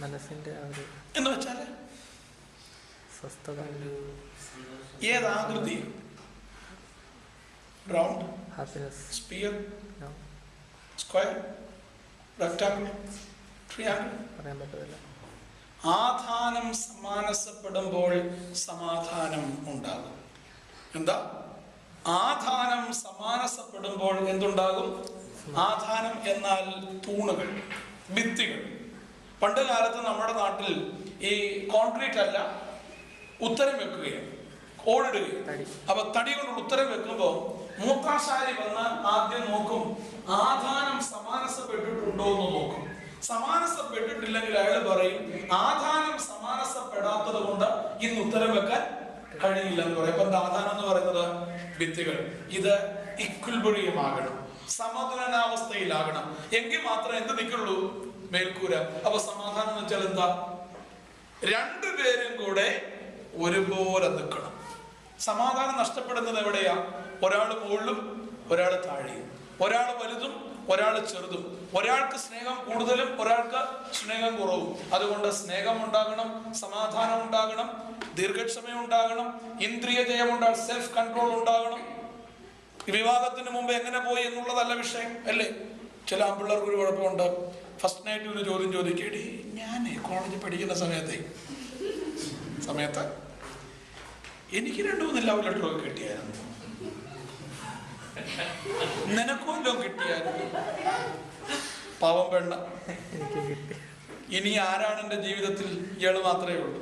മനസ്സിന്റെ എന്ന് വെച്ചാല് സ്വസ്ഥത. ഏതാകൃതി? Round, happiness, sphere, square, rectangle, triangle? പറയാൻ പറ്റത്തില്ല. ആധാനം സമാനസപ്പെടുമ്പോൾ സമാധാനം ഉണ്ടാകും. എന്താ? ആധാനം സമാനസപ്പെടുമ്പോൾ എന്തുണ്ടാകും? ആധാനം എന്നാൽ തൂണുകൾ, ഭിത്തികൾ. പണ്ട് കാലത്ത് നമ്മുടെ നാട്ടിൽ ഈ കോൺക്രീറ്റ് അല്ല, ഉത്തരം വെക്കുകയാണ്, ഓടിടുകയും. അപ്പൊ തടി കൊണ്ടുള്ള ഉത്തരം വെക്കുമ്പോൾ മൂത്താശാരി വന്നാൽ ആദ്യം നോക്കും, ആധാനം സമാനസപ്പെട്ടിട്ടുണ്ടോ എന്ന് നോക്കും. സമാനസപ്പെട്ടിട്ടില്ലെങ്കിൽ അയാൾ പറയും, ആധാനം സമാനസപ്പെടാത്തത് കൊണ്ട് ഇന്ന് ഉത്തരം വെക്കാൻ കഴിയില്ല എന്ന് പറയും. അപ്പൊ ആധാനം എന്ന് പറയുന്നത് ഭിത്തികൾ. ഇത് ഇക്വിലിബ്രിയമാകണം, സമതുലനാവസ്ഥയിലാകണം. എങ്കിൽ മാത്രമേ എന്ത് നിൽക്കുള്ളൂ? മേൽക്കൂര. അപ്പൊ സമാധാനം എന്ന് വെച്ചാൽ എന്താ? രണ്ടുപേരും കൂടെ ഒരുപോലെ നിൽക്കണം. സമാധാനം നഷ്ടപ്പെടുന്നത് എവിടെയാ? ഒരാൾ മുകളിലും ഒരാൾ താഴെയും, ഒരാൾ വലുതും ഒരാൾ ചെറുതും, ഒരാൾക്ക് സ്നേഹം കൂടുതലും ഒരാൾക്ക് സ്നേഹം കുറവും. അതുകൊണ്ട് സ്നേഹം ഉണ്ടാകണം, സമാധാനം ഉണ്ടാകണം, ദീർഘക്ഷമ ഉണ്ടാകണം, ഇന്ദ്രിയ ജയം ഉണ്ടാകണം, സെൽഫ് കൺട്രോൾ ഉണ്ടാകണം. വിവാഹത്തിന് മുമ്പ് എങ്ങനെ പോയി എന്നുള്ളതല്ല വിഷയം, അല്ലേ? ചില ആൺപിള്ളേർക്ക് ഒരു കുഴപ്പമുണ്ട്. ഫസ്റ്റ് നൈറ്റ് ഒരു ചോദ്യം ചോദിക്കേണ്ടി, ഞാൻ കോളേജിൽ പഠിക്കുന്ന സമയത്ത് എനിക്ക് 2-3 ലവ് ലെറ്ററൊക്കെ കിട്ടിയായിരുന്നു, നിനക്കുമല്ലോ കിട്ടിയായിരുന്നു. പാവം പെണ്ണ, ഇനി ആരാണ് എൻ്റെ ജീവിതത്തിൽ? ഇയാള് മാത്രമേ ഉള്ളൂ.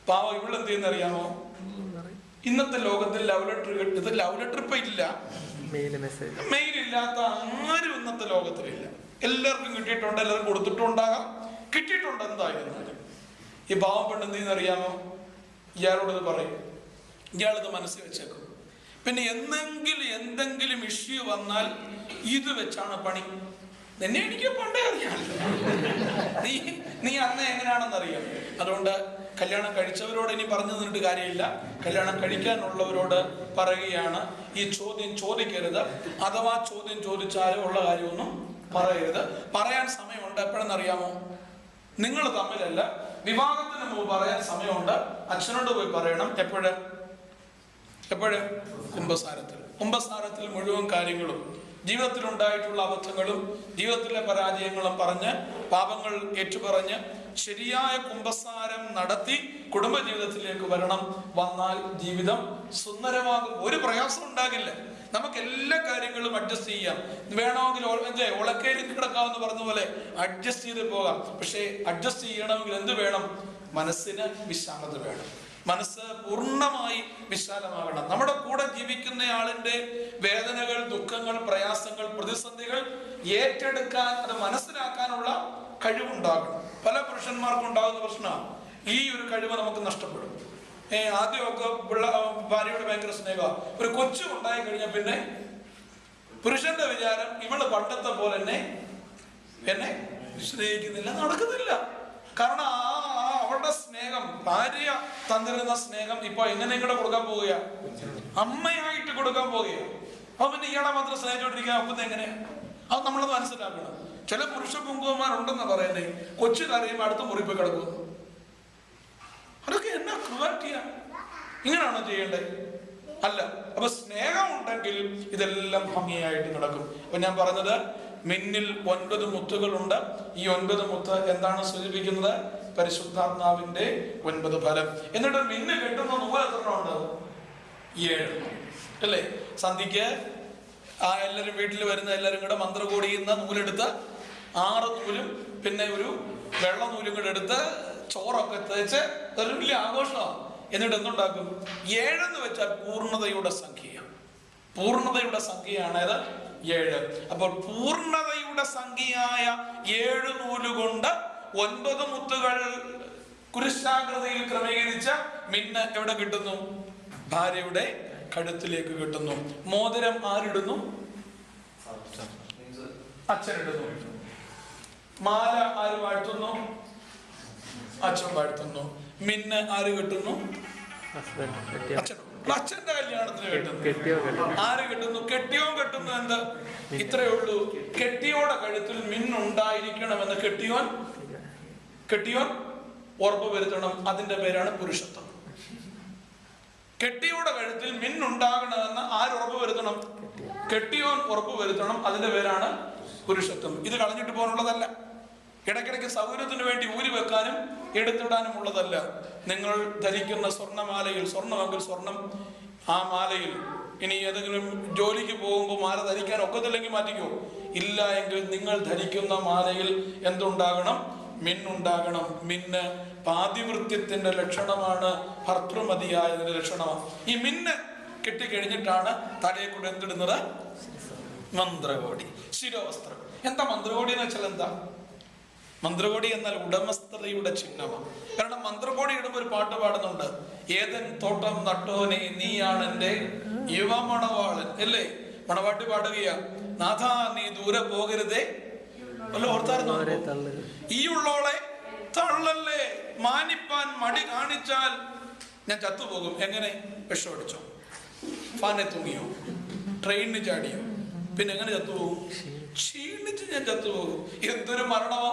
പാവം ഇവളെന്ത് ചെയ്യുന്നറിയാമോ? ഇന്നത്തെ ലോകത്തിൽ ലവ് ലെറ്റർ കിട്ടുന്നത്, ലവ് ലെറ്റർ ഇപ്പൊ ഇല്ല, മെയിൽ ഇല്ലാത്ത ആരും ഇന്നത്തെ ലോകത്തിലില്ല. എല്ലാവർക്കും കിട്ടിയിട്ടുണ്ട്, എല്ലാവർക്കും കൊടുത്തിട്ടുണ്ടാകാം, കിട്ടിയിട്ടുണ്ട് എന്തായിരുന്നാലും. ഈ പാവം പെണ്ണ് എന്ത് ചെയ്യുന്നറിയാമോ? ഇയാളോടത് പറയും, ഇയാളിത് മനസ്സിൽ വെച്ചേക്കും. പിന്നെ എന്തെങ്കിലും ഇഷ്യൂ വന്നാൽ ഇത് വെച്ചാണ് പണി. നിന്നെ എനിക്ക് പണ്ടേ അറിയാം, നീ അന്ന് എങ്ങനെയാണെന്നറിയാം. അതുകൊണ്ട് കല്യാണം കഴിച്ചവരോട് ഇനി പറഞ്ഞു നിന്നിട്ട് കാര്യമില്ല, കല്യാണം കഴിക്കാനുള്ളവരോട് പറയുകയാണ്, ഈ ചോദ്യം ചോദിക്കരുത്. അഥവാ ചോദ്യം ചോദിച്ചാലും ഉള്ള കാര്യമൊന്നും പറയരുത്. പറയാൻ സമയമുണ്ട്. എപ്പോഴെന്നറിയാമോ? നിങ്ങൾ തമ്മിലല്ല, വിവാഹത്തിന് മുമ്പ് പറയാൻ സമയമുണ്ട്. അച്ഛനോട് പോയി പറയണം. എപ്പോഴും കുംഭസാരത്തിൽ മുഴുവൻ കാര്യങ്ങളും, ജീവിതത്തിൽ ഉണ്ടായിട്ടുള്ള അബദ്ധങ്ങളും ജീവിതത്തിലെ പരാജയങ്ങളും പറഞ്ഞ്, പാപങ്ങൾ ഏറ്റുപറഞ്ഞ് ശരിയായ കുംഭസാരം നടത്തി കുടുംബജീവിതത്തിലേക്ക് വരണം. വന്നാൽ ജീവിതം സുന്ദരമാകും, ഒരു പ്രയാസം ഉണ്ടാകില്ല. നമുക്ക് എല്ലാ കാര്യങ്ങളും അഡ്ജസ്റ്റ് ചെയ്യാം. വേണമെങ്കിൽ ഉളക്കേരി കിടക്കാമെന്ന് പറഞ്ഞ പോലെ അഡ്ജസ്റ്റ് ചെയ്ത് പോകാം. പക്ഷേ അഡ്ജസ്റ്റ് ചെയ്യണമെങ്കിൽ എന്ത് വേണം? മനസ്സിന് വിശാലത വേണം. മനസ്സ് പൂർണ്ണമായി വിശാലമാകണം. നമ്മുടെ കൂടെ ജീവിക്കുന്ന ആളിന്റെ വേദനകൾ, ദുഃഖങ്ങൾ, പ്രയാസങ്ങൾ, പ്രതിസന്ധികൾ ഏറ്റെടുക്കാൻ, അത് മനസ്സിലാക്കാനുള്ള കഴിവുണ്ടാകണം. പല പുരുഷന്മാർക്കും ഉണ്ടാകുന്ന പ്രശ്നമാണ്, ഈ ഒരു കഴിവ് നമുക്ക് നഷ്ടപ്പെടും. ആദ്യമൊക്കെ ഭാര്യയോട് ഭയങ്കര സ്നേഹമാണ്. ഒരു കൊച്ചു ഉണ്ടായി കഴിഞ്ഞാൽ പിന്നെ പുരുഷന്റെ വിചാരം ഇവള് പണ്ടത്തെ പോലെ എന്നെ സ്നേഹിക്കുന്നില്ല, നടക്കുന്നില്ല. കാരണം അവളുടെ സ്നേഹം, ഭാര്യ തന്നിരുന്ന സ്നേഹം ഇപ്പൊ എങ്ങനെ കൂടെ കൊടുക്കാൻ പോവുക? അമ്മയായിട്ട് കൊടുക്കാൻ പോവുക. അപ്പൊ പിന്നെ ഇയാളെ മാത്രം സ്നേഹിച്ചോണ്ടിരിക്കാൻ ഒക്കുന്നത് എങ്ങനെയാ? അത് നമ്മളത് മനസ്സിലാക്കണം. ചില പുരുഷ പുങ്കുവന്മാരുണ്ടെന്ന് പറയുന്നേ, കൊച്ചു കരയുമ്പോൾ അടുത്ത മുറി പോയി കിടക്കുന്നു. അതൊക്കെ എന്നാ ക്രൂവാലിറ്റിയാ? ഇങ്ങനെയാണോ ചെയ്യേണ്ടത്? അല്ല. അപ്പൊ സ്നേഹം ഉണ്ടെങ്കിൽ ഇതെല്ലാം ഭംഗിയായിട്ട് നടക്കും. അപ്പൊ ഞാൻ പറഞ്ഞത്, മിന്നിൽ 9 മുത്തുകളുണ്ട്. ഈ 9 മുത്ത് എന്താണ് സൂചിപ്പിക്കുന്നത്? പരിശുദ്ധാത്മാവിന്റെ 9 ഫലം. എന്നിട്ട് മിന്ന് കെട്ടുന്ന നൂല് എത്ര ഉണ്ട്? 7, അല്ലേ? സന്ധിക്ക് എല്ലാവരും വീട്ടിൽ വരുന്ന എല്ലാവരും കൂടെ മന്ത്രകോടി ചെയ്യുന്ന നൂലെടുത്ത് 6 നൂലും പിന്നെ ഒരു വെള്ള നൂലും കൂടെ എടുത്ത് ചോറൊക്കെ തേച്ച് ഒരു വലിയ ആഘോഷമാണ്. എന്നിട്ട് എന്തുണ്ടാക്കും? 7 എന്ന് വെച്ചാൽ പൂർണ്ണതയുടെ സംഖ്യയാണ്. പൂർണ്ണതയുടെ സംഖ്യയാണ് അത് 7. അപ്പോൾ പൂർണ്ണതയുടെ സംഖ്യയായ 7 നൂലുകൊണ്ട് 9 മുത്തുകൾ കുരിശാകൃതിയിൽ ക്രമീകരിച്ച മിന്ന് എവിടെ കിട്ടുന്നു? ഭാര്യയുടെ കഴുത്തിലേക്ക് കിട്ടുന്നു. മോതിരം ആരിടുന്നു? അച്ഛനിടുന്നു. മാല ആര് വാഴ്ത്തുന്നു? അച്ഛൻ വാഴ്ത്തുന്നു. മിന്ന് ആര് കെട്ടുന്നു? അച്ഛന്റെ കല്യാണത്തിന് കെട്ടുന്നു. ആര് കെട്ടുന്നു? കെട്ടിയോൻ കെട്ടുന്നു. എന്ത്? ഇത്രയേ ഉള്ളൂ. കെട്ടിയോടെ കഴുത്തിൽ മിന്നുണ്ടായിരിക്കണമെന്ന് കെട്ടിയോൻ കെട്ടിയോൻ ഉറപ്പ് വരുത്തണം, അതിന്റെ പേരാണ് പുരുഷത്വം. കെട്ടിയുടെ കഴുത്തിൽ മിന്നുണ്ടാകണമെന്ന് ആര് ഉറപ്പ് വരുത്തണം? കെട്ടിയോൻ ഉറപ്പ് വരുത്തണം, അതിന്റെ പേരാണ് പുരുഷത്വം. ഇത് കളഞ്ഞിട്ട് പോകാനുള്ളതല്ല. ഇടയ്ക്കിടയ്ക്ക് സൗകര്യത്തിന് വേണ്ടി ഊരി വെക്കാനും എടുത്തിടാനും ഉള്ളതല്ല. നിങ്ങൾ ധരിക്കുന്ന സ്വർണ്ണമാലയിൽ, സ്വർണ്ണമെങ്കിൽ സ്വർണം, ആ മാലയിൽ ഇനി ഏതെങ്കിലും ജോലിക്ക് പോകുമ്പോൾ മാല ധരിക്കാൻ ഒക്കത്തില്ലെങ്കിൽ മാറ്റിക്കോ. ഇല്ല എങ്കിൽ നിങ്ങൾ ധരിക്കുന്ന മാലയിൽ എന്തുണ്ടാകണം? മിന്നുണ്ടാകണം. മിന്ന് പാതിവൃത്യത്തിന്റെ ലക്ഷണമാണ്, ഭർത്തൃമതിയായതിന്റെ ലക്ഷണമാണ്. ഈ മിന്ന് കെട്ടിക്കഴിഞ്ഞിട്ടാണ് തലയെ കൂടെ എന്തിടുന്നത്? മന്ത്രകോടി, ശിരോവസ്ത്രം. എന്താ മന്ത്രകോടി എന്ന് വെച്ചാൽ എന്താ? മന്ത്രകോടി എന്നാൽ ഉടമസ്ഥതയുടെ ചിഹ്നമാണ്. കാരണം മന്ത്രകോടി ഇടുമ്പോൾ ഒരു പാട്ട് പാടുന്നുണ്ട്, ഏതൻ തോട്ടം നട്ടോനെ നീയാണ് എന്റെ യുവമണവാളൻ, അല്ലേ? മണവാട്ടി പാടുകയാ, നാഥ നീ ദൂരെ പോകരുതേ. വല്ല ഓർത്തായിരുന്നോ? ഈ ഉള്ളോളെ തള്ളല്ലേ, മാനിപ്പാൻ മടി കാണിച്ചാൽ ഞാൻ ചത്തുപോകും. എങ്ങനെ? വിഷമടിച്ചോ, ഫാനെ തൂങ്ങിയോ, ട്രെയിനിന് ചാടിയോ, പിന്നെ എങ്ങനെ ചത്തുപോകും? ക്ഷീണിച്ച് ഞാൻ ചത്തുപോകും. എന്തൊരു മരണമാ!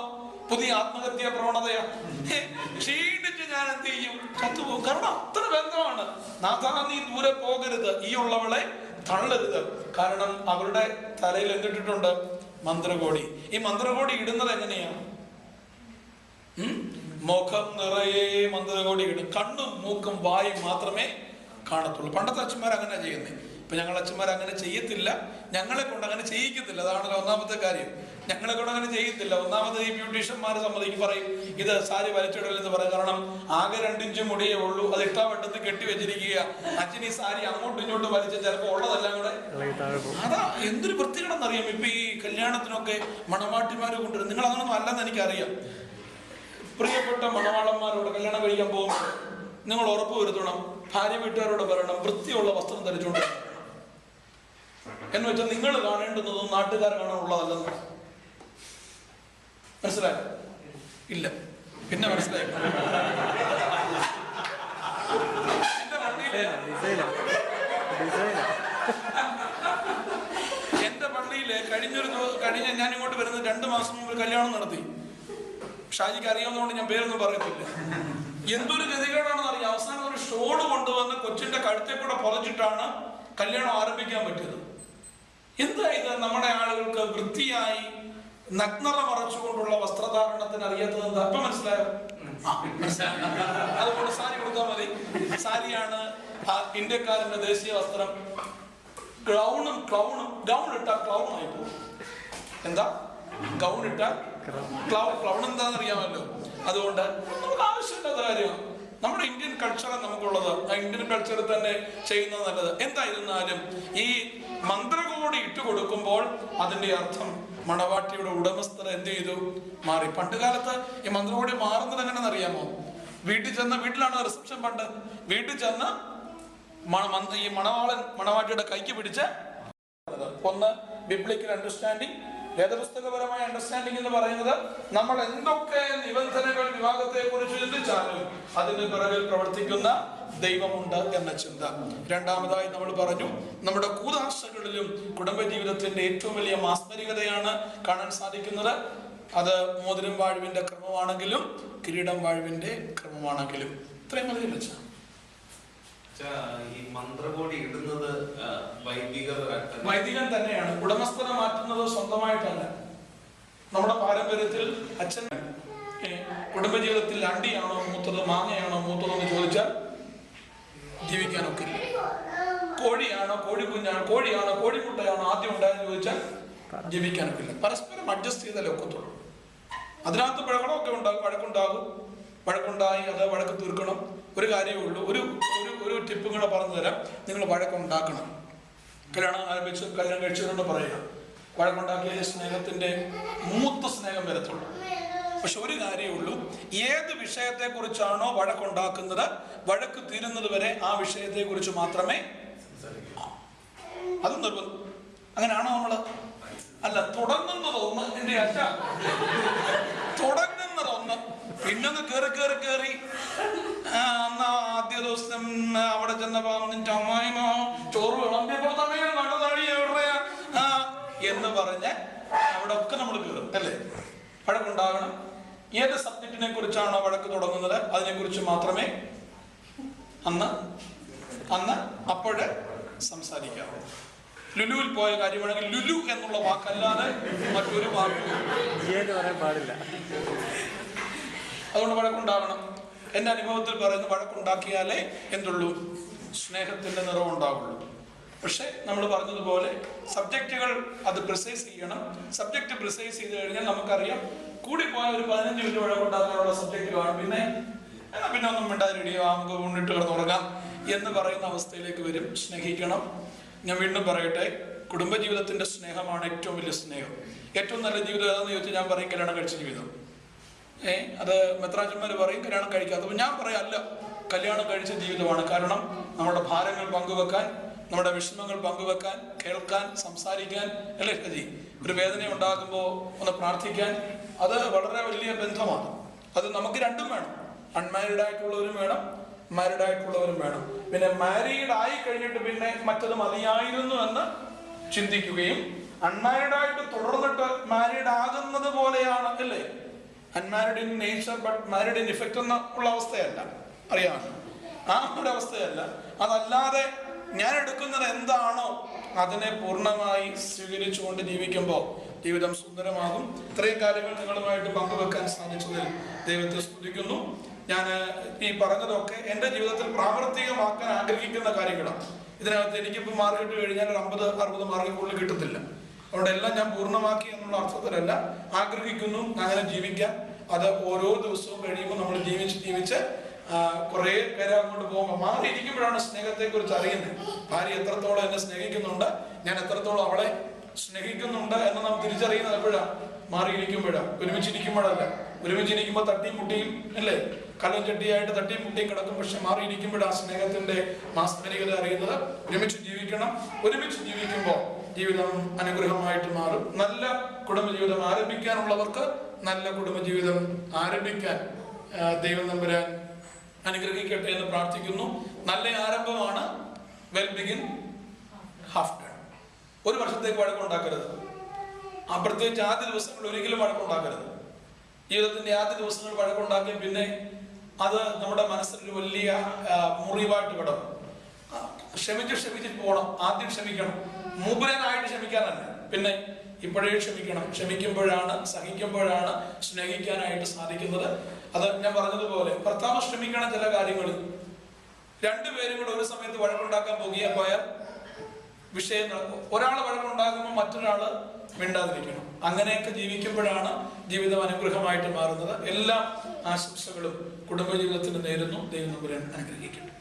പുതിയ ആത്മഹത്യാ പ്രവണതയാ. ക്ഷീണിച്ച് ഞാൻ എന്ത് ചെയ്യും? ചത്തുപോകും. കാരണം അത്ര ബന്ധമാണ്. നാഥാ നീ ദൂരെ പോകരുത്, ഈ ഉള്ളവളെ തള്ളരുത്. കാരണം അവരുടെ തലയിൽ എന്തിട്ടിട്ടുണ്ട്? മന്ത്രകോടി. ഈ മന്ത്രകോടി ഇടുന്നത് എങ്ങനെയാണ്? മുഖം നിറയെ മന്ത്രകോടി ഇടും. കണ്ണും മൂക്കും വായും മാത്രമേ കാണത്തുള്ളൂ. പണ്ടത്തെ അച്ഛന്മാർ അങ്ങനെ ചെയ്യുന്നത്. ഇപ്പൊ ഞങ്ങൾ അച്ഛന്മാർ അങ്ങനെ ചെയ്യത്തില്ല, ഞങ്ങളെ കൊണ്ട് അങ്ങനെ ചെയ്യിക്കത്തില്ല. അതാണല്ലോ ഒന്നാമത്തെ കാര്യം. ഞങ്ങളെ കൊണ്ട് അങ്ങനെ ചെയ്യത്തില്ല. ഒന്നാമത് ഈ ബ്യൂട്ടീഷ്യന്മാർ സമ്മതിക്കും, പറയും ഇത് സാരി വലിച്ചിടലെന്ന് പറയും. കാരണം ആകെ 2 ഇഞ്ച് മുടിയേ ഉള്ളൂ, അത് ഇട്ടാ പെട്ടെന്ന് കെട്ടി വെച്ചിരിക്കുക. അച്ഛൻ ഈ സാരി അങ്ങോട്ടും ഇങ്ങോട്ടും വലിച്ച് ചിലപ്പോൾ ഉള്ളതെല്ലാം കൂടെ അതാ. എന്തൊരു വൃത്തികേടെന്നറിയാം. ഇപ്പൊ ഈ കല്യാണത്തിനൊക്കെ മണവാട്ടിമാര് കൊണ്ടുവരും. നിങ്ങൾ അങ്ങനൊന്നും അല്ലെന്ന് എനിക്കറിയാം. പ്രിയപ്പെട്ട മണവാളന്മാരോട് കല്യാണം കഴിക്കാൻ പോകുമ്പോൾ നിങ്ങൾ ഉറപ്പ് വരുത്തണം, ഭാര്യ വീട്ടുകാരോട് പറയണം, വൃത്തിയുള്ള വസ്ത്രം ധരിച്ചുകൊണ്ട്. എന്ന് വെച്ചാൽ നിങ്ങൾ കാണേണ്ടുന്നതും നാട്ടുകാർ കാണാനുള്ളതല്ലെന്ന്. മനസ്സിലായോ? ഇല്ല, പിന്നെ മനസ്സിലായി. എന്റെ പള്ളിയില് കഴിഞ്ഞ ഞാൻ ഇങ്ങോട്ട് വരുന്ന 2 മാസം മുമ്പ് കല്യാണം നടത്തി. ഷാജിക്ക് അറിയാവുന്നതുകൊണ്ട് ഞാൻ പേരൊന്നും പറയത്തില്ല. എന്തൊരു ഗതികേടാണെന്ന് അറിയാം. അവസാനം ഒരു ഷോഡ് കൊണ്ടുവന്ന് കൊച്ചിന്റെ കഴുത്തെ കൂടെ പൊതച്ചിട്ടാണ് കല്യാണം ആരംഭിക്കാൻ പറ്റിയത്. എന്താ ഇത്? നമ്മുടെ ആളുകൾക്ക് വൃത്തിയായി നഗ്നത മറച്ചുകൊണ്ടുള്ള വസ്ത്രധാരണത്തിന് അറിയാത്തത് എന്താ? അപ്പൊ മനസ്സിലായോ? അതുകൊണ്ട് സാരി കൊടുത്താൽ മതി. സാരിയാണ് ഇന്ത്യക്കാരന്റെ ദേശീയ വസ്ത്രം. ഗൗൺ ഇട്ടാൽ ക്ലൗൺ ആയി പോകും. എന്താ ഗൗൺ ഇട്ടാൽ? ക്ലൗൺ എന്താണെന്ന് അറിയാമല്ലോ. അതുകൊണ്ട് നമുക്ക് ആവശ്യമില്ലാത്ത കാര്യമാണ്. നമ്മുടെ ഇന്ത്യൻ കൾച്ചറാണ് നമുക്കുള്ളത്. ആ ഇന്ത്യൻ കൾച്ചറിൽ തന്നെ ചെയ്യുന്നത് നല്ലത്. എന്തായിരുന്നാലും ഈ മന്ത്രകോടി ഇട്ട് കൊടുക്കുമ്പോൾ അതിന്റെ അർത്ഥം മണവാട്ടിയുടെ ഉടമസ്ഥത എന്ത് ചെയ്തു? മാറി. പണ്ട് കാലത്ത് ഈ മന്ത്രകോടി മാറുന്നത് എങ്ങനെയെന്ന് അറിയാമോ? വീട്ടിലാണ് റിസപ്ഷൻ. പണ്ട് വീട്ടിൽ ചെന്ന് ഈ മണവാട്ടിയുടെ കൈക്ക് പിടിച്ച് ഒന്ന് ബിബ്ലിക്കൽ അണ്ടർസ്റ്റാൻഡിങ്, വേദപുസ്തകപരമായ അണ്ടർസ്റ്റാൻഡിങ് എന്ന് പറയുന്നത് നമ്മൾ എന്തൊക്കെ നിബന്ധനകൾ വിവാഹത്തെ കുറിച്ച് ചിന്തിച്ചാലും അതിന് പിറകിൽ പ്രവർത്തിക്കുന്ന ദൈവമുണ്ട് എന്ന ചിന്ത. രണ്ടാമതായി നമ്മൾ പറഞ്ഞു, നമ്മുടെ കൂതാശകളിലും കുടുംബജീവിതത്തിന്റെ ഏറ്റവും വലിയ മാസ്മരികതയാണ് കാണാൻ സാധിക്കുന്നത്. അത് മോതിരം വാഴുവിന്റെ ക്രമമാണെങ്കിലും കിരീടം വാഴുവിന്റെ ക്രമമാണെങ്കിലും. ഇത്രയും മതി വെച്ചാൽ ഈ മന്ത്രകോടി ഇടുന്നത് വൈദികൻ തന്നെയാണ്. ഉടമസ്ഥത മാറ്റുന്നത് സ്വന്തമായിട്ടല്ല. നമ്മുടെ പാരമ്പര്യത്തിൽ അച്ഛൻ കുടുംബജീവിതത്തിൽ അണ്ടിയാണോ മൂത്തത്, മാങ്ങയാണോ മൂത്തതെന്ന് ചോദിച്ചാൽ ജീവിക്കാനൊക്കെ ഇല്ല. കോഴിയാണോ, കോഴിക്കുഞ്ഞാണോ, കോഴിയാണോ, കോഴിമുട്ടയാണോ ആദ്യം ഉണ്ടായെന്ന് ചോദിച്ചാൽ ജീവിക്കാനൊക്കെ ഇല്ല. പരസ്പരം അഡ്ജസ്റ്റ് ചെയ്താലേ ഒക്കത്തുള്ളൂ. അതിനകത്ത് ബഹളമൊക്കെ ഉണ്ടാകും, വഴക്കുണ്ടായി അത് വഴക്ക് തീർക്കണം. ഒരു കാര്യമേ ഉള്ളൂ. ഒരു ടിപ്പും കൂടെ പറഞ്ഞു തരാം. നിങ്ങൾ വഴക്കുണ്ടാക്കണം. കല്യാണം കഴിച്ചവരോട് പറയുക, വഴക്കുണ്ടാക്കിയ സ്നേഹത്തിന്റെ മൂത്ത സ്നേഹം വരത്തുള്ളൂ. പക്ഷെ ഒരു കാര്യമേ ഉള്ളൂ, ഏത് വിഷയത്തെ കുറിച്ചാണോ വഴക്കുണ്ടാക്കുന്നത്, വഴക്ക് തീരുന്നത് വരെ ആ വിഷയത്തെ കുറിച്ച് മാത്രമേ. അത് നിർബന്ധം. അങ്ങനെയാണോ നമ്മള്? അല്ല, തുടങ്ങുന്നതൊന്ന്. എന്റെ അച്ഛ തുടങ്ങുന്നതൊന്ന്, പിന്നൊന്ന് കേറി അന്ന് ആദ്യ ദിവസം അവിടെ ചെന്നപ്പോ നിന്റെ അമ്മായിമ ചോറ് വിളമ്പിയപ്പോ തന്നെ നടുതടി എവിടെയാ എന്ന് പറഞ്ഞ് അവിടെ ഒക്കെ നമ്മൾ കയറും, അല്ലേ? വഴക്കുണ്ടാകണം. ഏത് സബ്ജക്റ്റിനെ എന്തിനെ കുറിച്ചാണോ വഴക്ക് തുടങ്ങുന്നത് അതിനെക്കുറിച്ച് മാത്രമേ അന്ന് അപ്പോഴേ സംസാരിക്കാവൂ. ലുലുവിൽ പോയ കാര്യമാണെങ്കിൽ ലുലു എന്നുള്ള വാക്കല്ലാതെ മറ്റൊരു വാക്കും പറയാൻ പാടില്ല. അതുകൊണ്ട് വഴക്കുണ്ടാകണം. എൻ്റെ അനുഭവത്തിൽ പറയുന്ന വഴക്കുണ്ടാക്കിയാലേ എന്തുള്ളൂ, സ്നേഹത്തിൻ്റെ നിറവുണ്ടാവുള്ളൂ. പക്ഷെ നമ്മൾ പറഞ്ഞതുപോലെ സബ്ജക്റ്റുകൾ അത് പ്രിസൈസ് ചെയ്യണം. സബ്ജക്റ്റ് പ്രിസൈസ് ചെയ്ത് കഴിഞ്ഞാൽ നമുക്കറിയാം കൂടിപ്പോയ ഒരു 15 മിനിറ്റ് വഴക്കുണ്ടാക്കാനുള്ള സബ്ജക്റ്റ് കാണും. പിന്നെ ഒന്നും മിണ്ടാതിരിയോ നമുക്ക് മുന്നിട്ട് കിടന്നുറങ്ങാം എന്ന് പറയുന്ന അവസ്ഥയിലേക്ക് വരും. സ്നേഹിക്കണം. ഞാൻ വീണ്ടും പറയട്ടെ, കുടുംബജീവിതത്തിന്റെ സ്നേഹമാണ് ഏറ്റവും വലിയ സ്നേഹം. ഏറ്റവും നല്ല ജീവിതം ഏതാണെന്ന് ചോദിച്ചാൽ ഞാൻ പറയും കല്യാണം കഴിച്ച ജീവിതം. അത് മെത്രാജന്മാർ പറയും കല്യാണം കഴിക്കാത്തപ്പോൾ ഞാൻ പറയാം അല്ല, കല്യാണം കഴിച്ച ജീവിതമാണ്. കാരണം നമ്മുടെ ഭാരങ്ങൾ പങ്കുവെക്കാൻ, നമ്മുടെ വിഷമങ്ങൾ പങ്കുവെക്കാൻ, കേൾക്കാൻ, സംസാരിക്കാൻ, അല്ലേ ഹജി? ഒരു വേദന ഉണ്ടാകുമ്പോൾ ഒന്ന് പ്രാർത്ഥിക്കാൻ, അത് വളരെ വലിയ ബന്ധമാണ്. അത് നമുക്ക് രണ്ടും വേണം. അൺമാരീഡ് ആയിട്ടുള്ളവരും വേണം, മാരീഡ് ആയിട്ടുള്ളവരും വേണം. പിന്നെ മാരീഡ് ആയി കഴിഞ്ഞിട്ട് പിന്നെ മറ്റത് മതിയായിരുന്നു എന്ന് ചിന്തിക്കുകയും അൺമാരീഡ് ആയിട്ട് തുടർന്നിട്ട് മാരീഡ് ആകുന്നത് പോലെയാണ്, അല്ലേ? Unmarried in nature but married in effect എന്ന ഉള്ള അവസ്ഥയല്ല, അറിയാമല്ലോ. ആ ഒരു അവസ്ഥയല്ല. അതല്ലാതെ ഞാൻ എടുക്കുന്നത് എന്താണോ അതിനെ പൂർണ്ണമായി സ്വീകരിച്ചുകൊണ്ട് ജീവിക്കുമ്പോൾ ജീവിതം സുന്ദരമാകും. ഇത്രയും കാര്യങ്ങൾ നിങ്ങളുമായിട്ട് പങ്കുവെക്കാൻ സാധിച്ചതിൽ ദൈവത്തെ സ്തുതിക്കുന്നു. ഞാൻ ഈ പറഞ്ഞതൊക്കെ എൻ്റെ ജീവിതത്തിൽ പ്രാവർത്തികമാക്കാൻ ആഗ്രഹിക്കുന്ന കാര്യങ്ങളാണ്. ഇതിനകത്ത് എനിക്കിപ്പോൾ മാർക്ക് ഇട്ട് കഴിഞ്ഞാൽ ഒരു 50-60 മാർക്ക് കൂടുതൽ കിട്ടത്തില്ല. അതുകൊണ്ട് എല്ലാം ഞാൻ പൂർണ്ണമാക്കി എന്നുള്ള അർത്ഥത്തിലല്ല, ആഗ്രഹിക്കുന്നു അങ്ങനെ ജീവിക്കാൻ. അത് ഓരോ ദിവസവും കഴിയുമ്പോൾ നമ്മൾ ജീവിച്ച് കുറേ പേരെ അങ്ങോട്ട് പോകുമ്പോൾ മാറിയിരിക്കുമ്പോഴാണ് സ്നേഹത്തെ കുറിച്ച് അറിയുന്നത്. ഭാര്യ എത്രത്തോളം എന്നെ സ്നേഹിക്കുന്നുണ്ട്, ഞാൻ എത്രത്തോളം അവളെ സ്നേഹിക്കുന്നുണ്ട് എന്ന് നാം തിരിച്ചറിയുന്നത് എപ്പോഴാണ്? മാറിയിരിക്കുമ്പോഴാണ്, ഒരുമിച്ചിരിക്കുമ്പോഴല്ല. ഒരുമിച്ചിരിക്കുമ്പോൾ തട്ടിയും മുട്ടിയും, അല്ലേ, കല്ലും ചട്ടിയായിട്ട് തട്ടിയും മുട്ടിയും കിടക്കും. പക്ഷെ മാറിയിരിക്കുമ്പോഴാണ് സ്നേഹത്തിന്റെ മാസ്മരികത അറിയുന്നത്. ഒരുമിച്ച് ജീവിക്കണം. ഒരുമിച്ച് ജീവിക്കുമ്പോൾ ജീവിതം അനുഗ്രഹമായിട്ട് മാറും. നല്ല കുടുംബജീവിതം ആരംഭിക്കാനുള്ളവർക്ക് നല്ല കുടുംബജീവിതം ആരംഭിക്കാൻ ദൈവം തമ്പുരാൻ അനുഗ്രഹിക്കട്ടെ എന്ന് പ്രാർത്ഥിക്കുന്നു. നല്ല ആരംഭമാണ്. Well begin half done. ഒരു വർഷത്തേക്ക് വഴക്കുണ്ടാക്കരുത്. പ്രത്യേകിച്ച് ആദ്യ ദിവസങ്ങൾ ഒരിക്കലും വഴക്കുണ്ടാക്കരുത്. ജീവിതത്തിന്റെ ആദ്യ ദിവസങ്ങൾ വഴക്കുണ്ടാക്കി പിന്നെ അത് നമ്മുടെ മനസ്സിലൊരു വലിയ മുറിവായിട്ട് കിടക്കും. ക്ഷമിച്ച് പോകണം. ആദ്യം ക്ഷമിക്കണം. മൂപ്പരനായിട്ട് ക്ഷമിക്കാനല്ല, പിന്നെ ഇപ്പോഴേ ക്ഷമിക്കണം. ക്ഷമിക്കുമ്പോഴാണ്, സഹിക്കുമ്പോഴാണ് സ്നേഹിക്കാനായിട്ട് സാധിക്കുന്നത്. അത് ഞാൻ പറഞ്ഞതുപോലെ ഭർത്താവ് ശ്രമിക്കണം ചില കാര്യങ്ങളിൽ. രണ്ടുപേരും കൂടെ ഒരു സമയത്ത് വഴക്കുണ്ടാക്കാൻ പോയാൽ വിഷയം നടക്കും. ഒരാൾ വഴക്കുണ്ടാക്കുമ്പോൾ മറ്റൊരാൾ മിണ്ടാതിരിക്കണം. അങ്ങനെയൊക്കെ ജീവിക്കുമ്പോഴാണ് ജീവിതം അനുഗ്രഹമായിട്ട് മാറുന്നത്. എല്ലാ ആശംസകളും കുടുംബജീവിതത്തിന് നേരുന്നു. ദൈവം തമ്പുരാൻ അനുഗ്രഹിക്കട്ടെ.